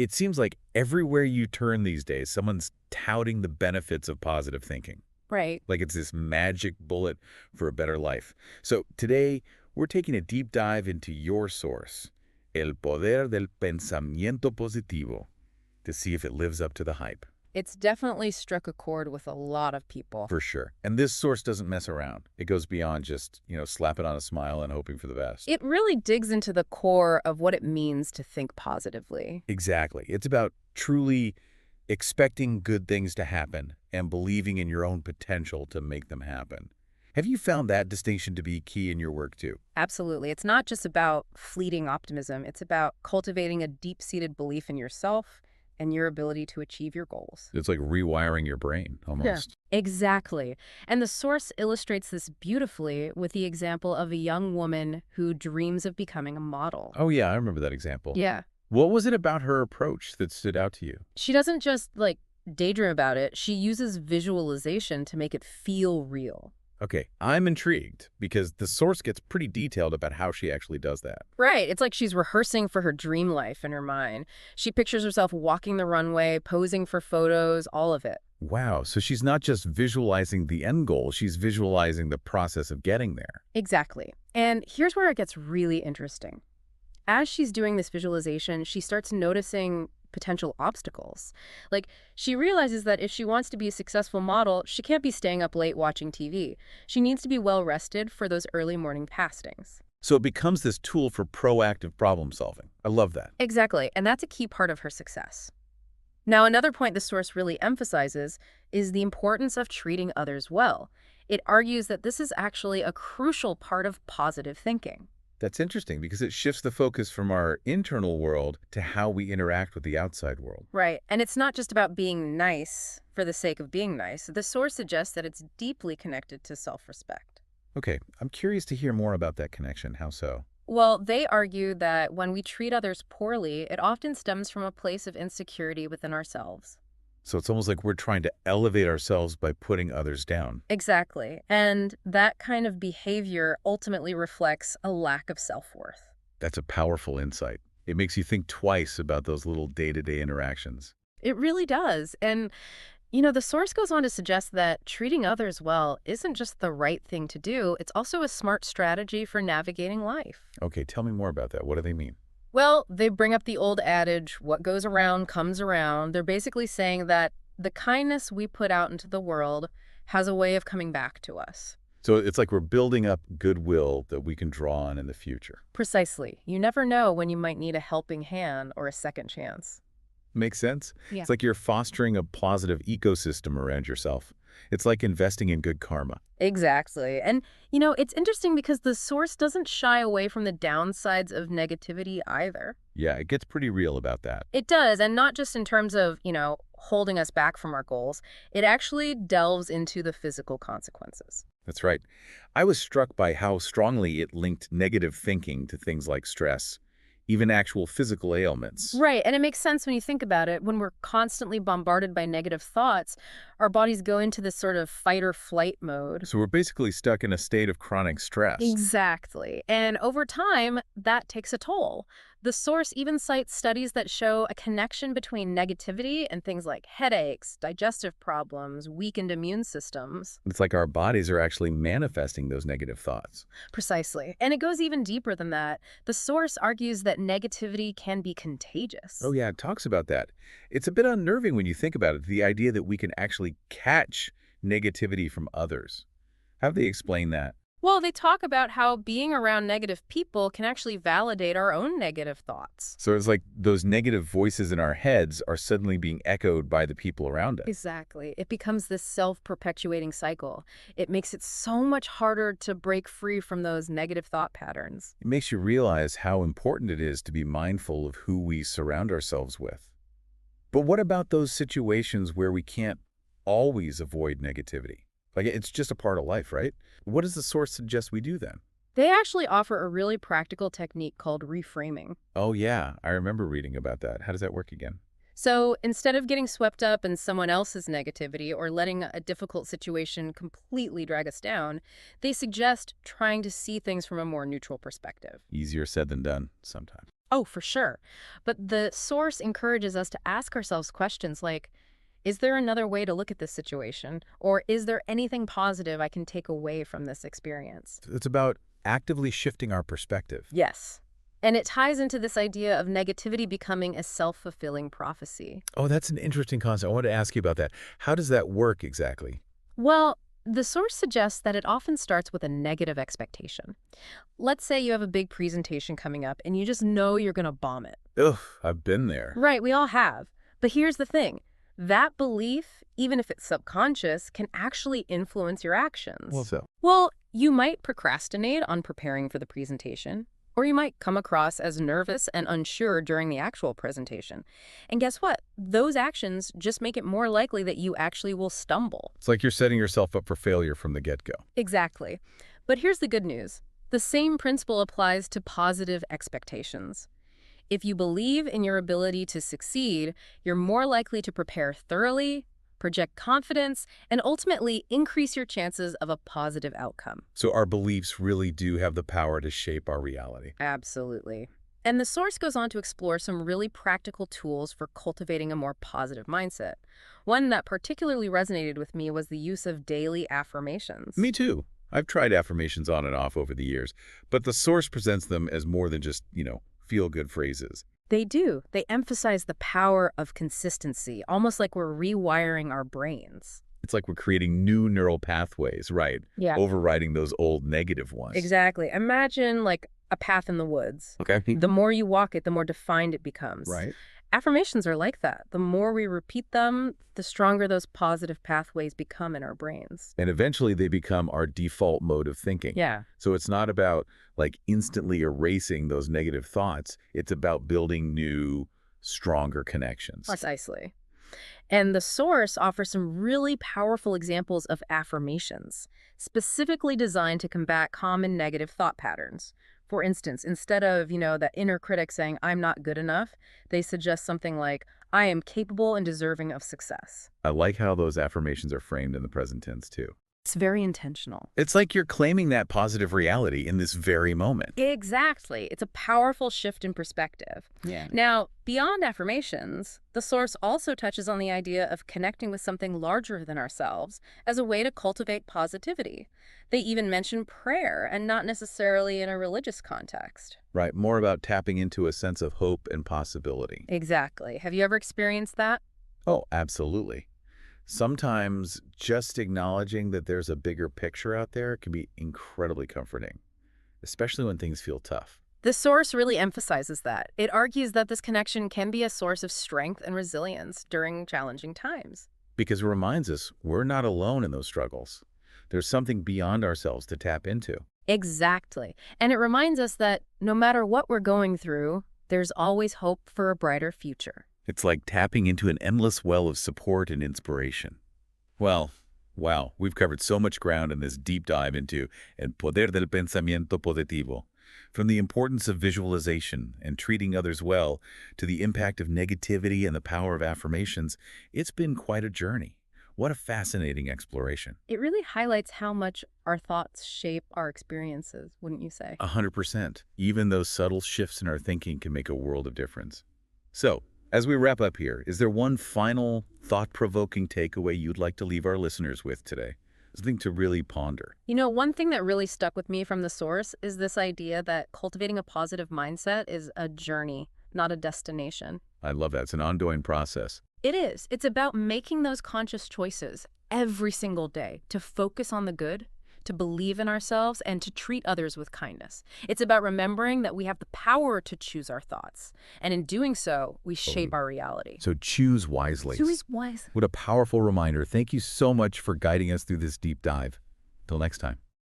It seems like everywhere you turn these days, someone's touting the benefits of positive thinking. Right. Like it's this magic bullet for a better life. So today, we're taking a deep dive into your source, El Poder del Pensamiento Positivo, to see if it lives up to the hype. It's definitely struck a chord with a lot of people. For sure. And this source doesn't mess around. It goes beyond just, slapping on a smile and hoping for the best. It really digs into the core of what it means to think positively. Exactly. It's about truly expecting good things to happen and believing in your own potential to make them happen. Have you found that distinction to be key in your work too? Absolutely. It's not just about fleeting optimism. It's about cultivating a deep-seated belief in yourself and your ability to achieve your goals. It's like rewiring your brain Yeah. almost. Exactly. And the source illustrates this beautifully with the example of a young woman who dreams of becoming a model. Oh yeah, I remember that example. Yeah. What was it about her approach that stood out to you? She doesn't just, daydream about it. She uses visualization to make it feel real. Okay, I'm intrigued because the source gets pretty detailed about how she actually does that. Right. It's like she's rehearsing for her dream life in her mind. She pictures herself walking the runway, posing for photos, all of it. Wow, so she's not just visualizing the end goal, she's visualizing the process of getting there. Exactly. And here's where it gets really interesting. As she's doing this visualization, she starts noticing potential obstacles. Like, she realizes that if she wants to be a successful model, she can't be staying up late watching TV. She needs to be well rested for those early morning castings. So it becomes this tool for proactive problem solving. I love that. Exactly, and that's a key part of her success. Now, another point the source really emphasizes is the importance of treating others well. It argues that this is actually a crucial part of positive thinking. That's interesting because it shifts the focus from our internal world to how we interact with the outside world. Right, and it's not just about being nice for the sake of being nice. The source suggests that it's deeply connected to self-respect. Okay, I'm curious to hear more about that connection. How so? Well, they argue that when we treat others poorly, it often stems from a place of insecurity within ourselves. So it's almost like we're trying to elevate ourselves by putting others down. Exactly. And that kind of behavior ultimately reflects a lack of self-worth. That's a powerful insight. It makes you think twice about those little day-to-day interactions. It really does. And, the source goes on to suggest that treating others well isn't just the right thing to do, it's also a smart strategy for navigating life. Okay, tell me more about that. What do they mean? Well, they bring up the old adage, what goes around comes around. They're basically saying that the kindness we put out into the world has a way of coming back to us. So it's like we're building up goodwill that we can draw on in the future. Precisely. You never know when you might need a helping hand or a second chance. Makes sense? Yeah. It's like you're fostering a positive ecosystem around yourself. It's like investing in good karma. Exactly. And, it's interesting because the source doesn't shy away from the downsides of negativity either. Yeah, it gets pretty real about that. It does, and not just in terms of, holding us back from our goals. It actually delves into the physical consequences. That's right. I was struck by how strongly it linked negative thinking to things like stress, even actual physical ailments. Right, and it makes sense when you think about it. When we're constantly bombarded by negative thoughts, our bodies go into this sort of fight or flight mode. So we're basically stuck in a state of chronic stress. Exactly. And over time, that takes a toll. The source even cites studies that show a connection between negativity and things like headaches, digestive problems, weakened immune systems. It's like our bodies are actually manifesting those negative thoughts. Precisely. And it goes even deeper than that. The source argues that negativity can be contagious. Oh yeah, it talks about that. It's a bit unnerving when you think about it, the idea that we can actually catch negativity from others. How do they explain that? Well, they talk about how being around negative people can actually validate our own negative thoughts. So it's like those negative voices in our heads are suddenly being echoed by the people around us. Exactly. It becomes this self-perpetuating cycle. It makes it so much harder to break free from those negative thought patterns. It makes you realize how important it is to be mindful of who we surround ourselves with. But what about those situations where we can't always avoid negativity? Like, it's just a part of life, right? What does the source suggest we do then? They actually offer a really practical technique called reframing. Oh, yeah. I remember reading about that. How does that work again? So instead of getting swept up in someone else's negativity or letting a difficult situation completely drag us down, they suggest trying to see things from a more neutral perspective. Easier said than done sometimes. Oh, for sure. But the source encourages us to ask ourselves questions like, is there another way to look at this situation? Or is there anything positive I can take away from this experience? It's about actively shifting our perspective. Yes. And it ties into this idea of negativity becoming a self-fulfilling prophecy. Oh, that's an interesting concept. I wanted to ask you about that. How does that work exactly? Well, the source suggests that it often starts with a negative expectation. Let's say you have a big presentation coming up and you just know you're going to bomb it. Ugh, I've been there. Right, we all have. But here's the thing. That belief, even if it's subconscious, can actually influence your Well, actions. so. Well, you might procrastinate on preparing for the presentation, or you might come across as nervous and unsure during the actual presentation. And guess what? Those actions just make it more likely that you actually will stumble. It's like you're setting yourself up for failure from the get-go. Exactly. But here's the good news. The same principle applies to positive expectations. If you believe in your ability to succeed, you're more likely to prepare thoroughly, project confidence, and ultimately increase your chances of a positive outcome. So our beliefs really do have the power to shape our reality. Absolutely. And the source goes on to explore some really practical tools for cultivating a more positive mindset. One that particularly resonated with me was the use of daily affirmations. Me too. I've tried affirmations on and off over the years, but the source presents them as more than just, feel-good phrases. They do. They emphasize the power of consistency, almost like we're rewiring our brains. It's like we're creating new neural pathways, right? Yeah. Overriding those old negative ones. Exactly. Imagine like a path in the woods. Okay. The more you walk it, the more defined it becomes. Right. Affirmations are like that. The more we repeat them, the stronger those positive pathways become in our brains. And eventually they become our default mode of thinking. Yeah. So it's not about instantly erasing those negative thoughts. It's about building new, stronger connections. Precisely. And the source offers some really powerful examples of affirmations, specifically designed to combat common negative thought patterns. For instance, instead of, that inner critic saying, I'm not good enough, they suggest something like, I am capable and deserving of success. I like how those affirmations are framed in the present tense too. It's very intentional. It's like you're claiming that positive reality in this very moment. Exactly. It's a powerful shift in perspective. Yeah. Now, beyond affirmations, the source also touches on the idea of connecting with something larger than ourselves as a way to cultivate positivity. They even mention prayer, and not necessarily in a religious context. Right. More about tapping into a sense of hope and possibility. Exactly. Have you ever experienced that? Oh, absolutely. Sometimes just acknowledging that there's a bigger picture out there can be incredibly comforting, especially when things feel tough. The source really emphasizes that. It argues that this connection can be a source of strength and resilience during challenging times. Because it reminds us we're not alone in those struggles. There's something beyond ourselves to tap into. Exactly. And it reminds us that no matter what we're going through, there's always hope for a brighter future. It's like tapping into an endless well of support and inspiration. Well, wow, we've covered so much ground in this deep dive into el poder del pensamiento positivo. From the importance of visualization and treating others well to the impact of negativity and the power of affirmations, it's been quite a journey. What a fascinating exploration. It really highlights how much our thoughts shape our experiences, wouldn't you say? 100%. Even those subtle shifts in our thinking can make a world of difference. So, as we wrap up here, is there one final thought-provoking takeaway you'd like to leave our listeners with today? Something to really ponder. One thing that really stuck with me from the source is this idea that cultivating a positive mindset is a journey, not a destination. I love that. It's an ongoing process. It is. It's about making those conscious choices every single day to focus on the good, to believe in ourselves, and to treat others with kindness. It's about remembering that we have the power to choose our thoughts. And in doing so, we shape our reality. So choose wisely. Choose wisely. What a powerful reminder. Thank you so much for guiding us through this deep dive. Till next time.